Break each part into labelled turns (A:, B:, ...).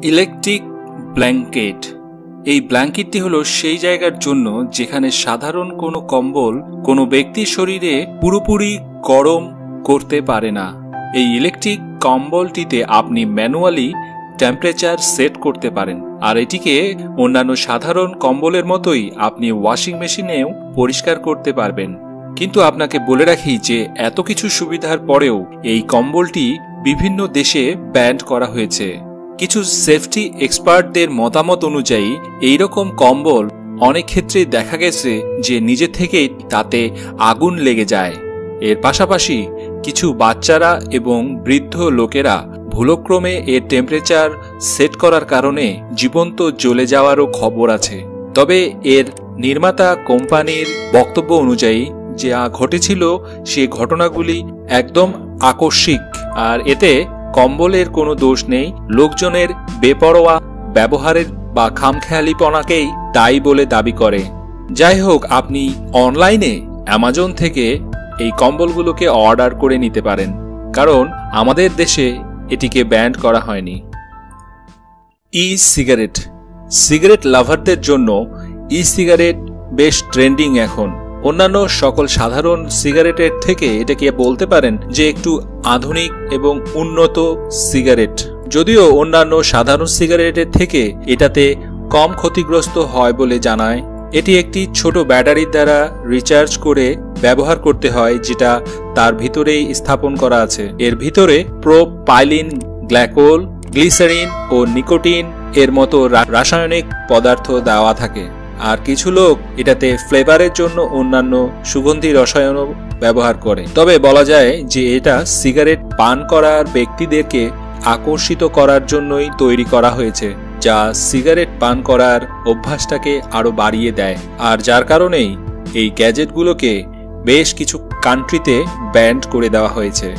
A: Electric blanket. এই ব্ল্যাঙ্কেটটি হলো সেই জায়গার জন্য যেখানে সাধারণ কোনো কম্বল কোনো ব্যক্তির শরীরে পুরোপুরি গরম করতে পারে না। এই ইলেকট্রিক কম্বলটিতে আপনি ম্যানুয়ালি টেম্পারেচার সেট করতে পারেন, আর এটিকে অন্যান্য সাধারণ কম্বলের মতোই আপনি ওয়াশিং মেশিনেও পরিষ্কার করতে পারবেন। কিন্তু আপনাকে বলে রাখি যে এত কিছু সুবিধার পরেও এই কম্বলটি বিভিন্ন দেশে ব্যান করা হয়েছে। কিছু সেফটি এক্সপার্টদের মতামত অনুযায়ী এইরকম কম্বল অনেক ক্ষেত্রে দেখা গেছে যে নিজে থেকেই তাতে আগুন লেগে যায়। এর পাশাপাশি কিছু বাচ্চারা এবং বৃদ্ধ লোকেরা ভুলক্রমে এর টেম্পারেচার সেট করার কারণে জীবন্ত জ্বলে যাওয়ারও খবর আছে। তবে এর নির্মাতা কোম্পানির বক্তব্য অনুযায়ী যা ঘটেছিল সে ঘটনাগুলি একদম আকস্মিক, আর এতে কম্বলের কোনো দোষ নেই। লোকজনের বেপরোয়া ব্যবহারের বা খামখেয়ালিপনাকেই দায়ী বলে দাবি করে। যাই হোক, আপনি অনলাইনে অ্যামাজন থেকে এই কম্বলগুলোকে অর্ডার করে নিতে পারেন, কারণ আমাদের দেশে এটিকে ব্যান করা হয়নি। সিগারেট। সিগারেট লাভারদের জন্য সিগারেট বেশ ট্রেন্ডিং এখন। অন্যান্য সকল সাধারণ সিগারেটের থেকে এটাকে বলতে পারেন যে একটু আধুনিক এবং উন্নত সিগারেট। যদিও অন্যান্য সাধারণ সিগারেটের থেকে এটাতে কম ক্ষতিগ্রস্ত হয় বলে জানায়। এটি একটি ছোট ব্যাটারির দ্বারা রিচার্জ করে ব্যবহার করতে হয়, যেটা তার ভিতরেই স্থাপন করা আছে। এর ভিতরে প্রোপাইলিন গ্লাইকোল, গ্লিসারিন ও নিকোটিন এর মতো রাসায়নিক পদার্থ দেওয়া থাকে। আর কিছু লোক এটাতে ফ্লেভারের জন্য অন্যান্য সুগন্ধি রসায়নও ব্যবহার করে। তবে বলা যায় যে এটা সিগারেট পান করার ব্যক্তিদেরকে আকর্ষিত করার জন্যই তৈরি করা হয়েছে, যা সিগারেট পান করার অভ্যাসটাকে আরো বাড়িয়ে দেয়। আর যার কারণেই এই গ্যাজেটগুলোকে বেশ কিছু কান্ট্রিতে ব্যান করে দেওয়া হয়েছে।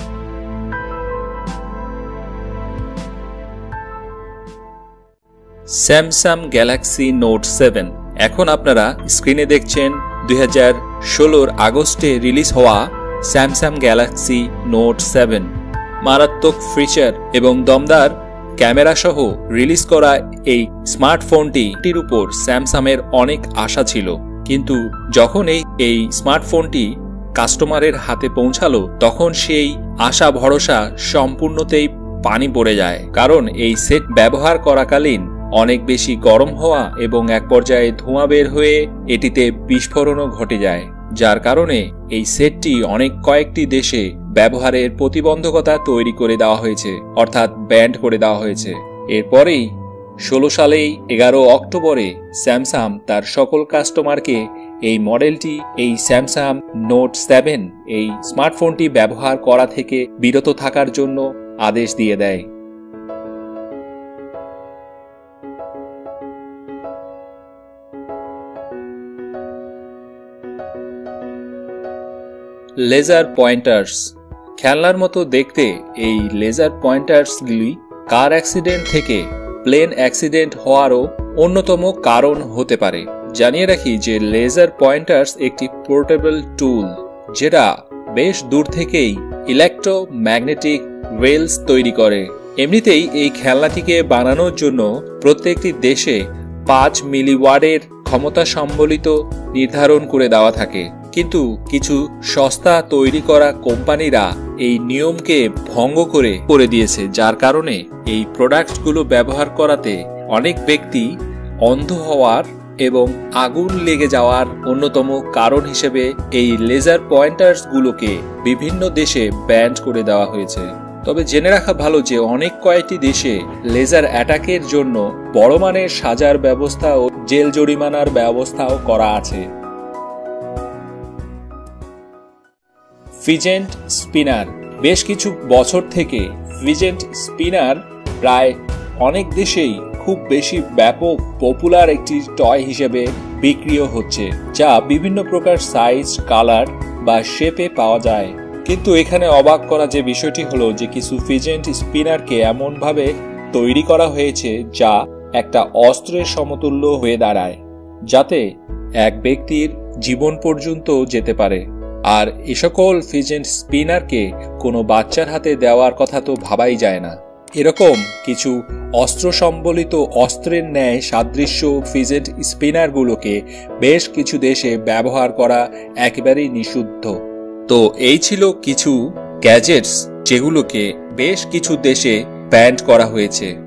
A: Samsung Galaxy note 7। এখন আপনারা স্ক্রিনে দেখছেন 2016 আগস্টে রিলিজ হওয়া স্যামসাং গ্যালাক্সি নোট 7। মারাত্মক ফিচার এবং দমদার ক্যামেরা সহ রিলিজ করা এই স্মার্টফোনটির উপর স্যামসাংয়ের অনেক আশা ছিল, কিন্তু যখন এই স্মার্টফোনটি কাস্টমারের হাতে পৌঁছালো তখন সেই আশা ভরসা সম্পূর্ণতেই পানি পড়ে যায়। কারণ এই সেট ব্যবহার করাকালীন অনেক বেশি গরম হওয়া এবং এক পর্যায়ে ধোঁয়া বের হয়ে এটিতে বিস্ফোরণও ঘটে যায়, যার কারণে এই সেটটি কয়েকটি দেশে ব্যবহারের প্রতিবন্ধকতা তৈরি করে দেওয়া হয়েছে, অর্থাৎ ব্যান করে দেওয়া হয়েছে। এরপরেই 16 সালেই 11 অক্টোবরে স্যামসাং তার সকল কাস্টমারকে এই মডেলটি, এই স্যামসাং নোট 7 এই স্মার্টফোনটি ব্যবহার করা থেকে বিরত থাকার জন্য আদেশ দিয়ে দেয়। Laser pointers. খেলনার মতো দেখতে এই লেজার পয়েন্টার্সগুলি কার অ্যাক্সিডেন্ট থেকে প্লেন অ্যাক্সিডেন্ট হওয়ারও অন্যতম কারণ হতে পারে। জানিয়ে রাখি যে লেজার পয়েন্টার্স একটি পোর্টেবল টুল, যেটা বেশ দূর থেকেই ইলেকট্রোম্যাগনেটিক ওয়েলস তৈরি করে। এমনিতেই এই খেলনাটিকে বানানোর জন্য প্রত্যেকটি দেশে 5 মিলিওয়াটের ক্ষমতা সম্বলিত নির্ধারণ করে দেওয়া থাকে, কিন্তু কিছু সস্তা তৈরি করা কোম্পানিরা এই নিয়মকে ভঙ্গ করে দিয়েছে, যার কারণে এই প্রোডাক্টগুলো ব্যবহার করাতে অনেক ব্যক্তি অন্ধ হওয়ার এবং আগুন লেগে যাওয়ার অন্যতম কারণ হিসেবে এই লেজার পয়েন্টার্সগুলোকে বিভিন্ন দেশে ব্যান করে দেওয়া হয়েছে। তবে জেনে রাখা ভালো যে কয়েকটি দেশে লেজার অ্যাটাকের জন্য বড় মানের সাজার ব্যবস্থা ও জেল জরিমানার ব্যবস্থাও করা আছে। Pheasant spinner. বেশ কিছু বছর থেকে ফিজেন্ট স্পিনার প্রায় অনেক দেশেই খুব বেশি ব্যাপক পপুলার একটি টয় হিসেবে বিক্রিও হচ্ছে, যা বিভিন্ন প্রকার সাইজ, কালার বা শেপে পাওয়া যায়। কিন্তু এখানে অবাক করা যে বিষয়টি হলো যে কিছু ফিজেন্ট স্পিনারকে এমনভাবে তৈরি করা হয়েছে যা একটা অস্ত্রের সমতুল্য হয়ে দাঁড়ায়, যাতে এক ব্যক্তির জীবন পর্যন্ত যেতে পারে। আর এ সকল ফিজেন্ট স্পিনারকে কোনো বাচ্চার হাতে দেওয়ার কথা তো ভাবাই যায় না। এরকম কিছু অস্ত্র সম্বলিত অস্ত্রের ন্যায় সাদৃশ্য ফিজেট স্পিনারগুলোকে বেশ কিছু দেশে ব্যবহার করা একেবারেই নিষিদ্ধ। তো এই ছিল কিছু গ্যাজেটস যেগুলোকে বেশ কিছু দেশে ব্যান করা হয়েছে।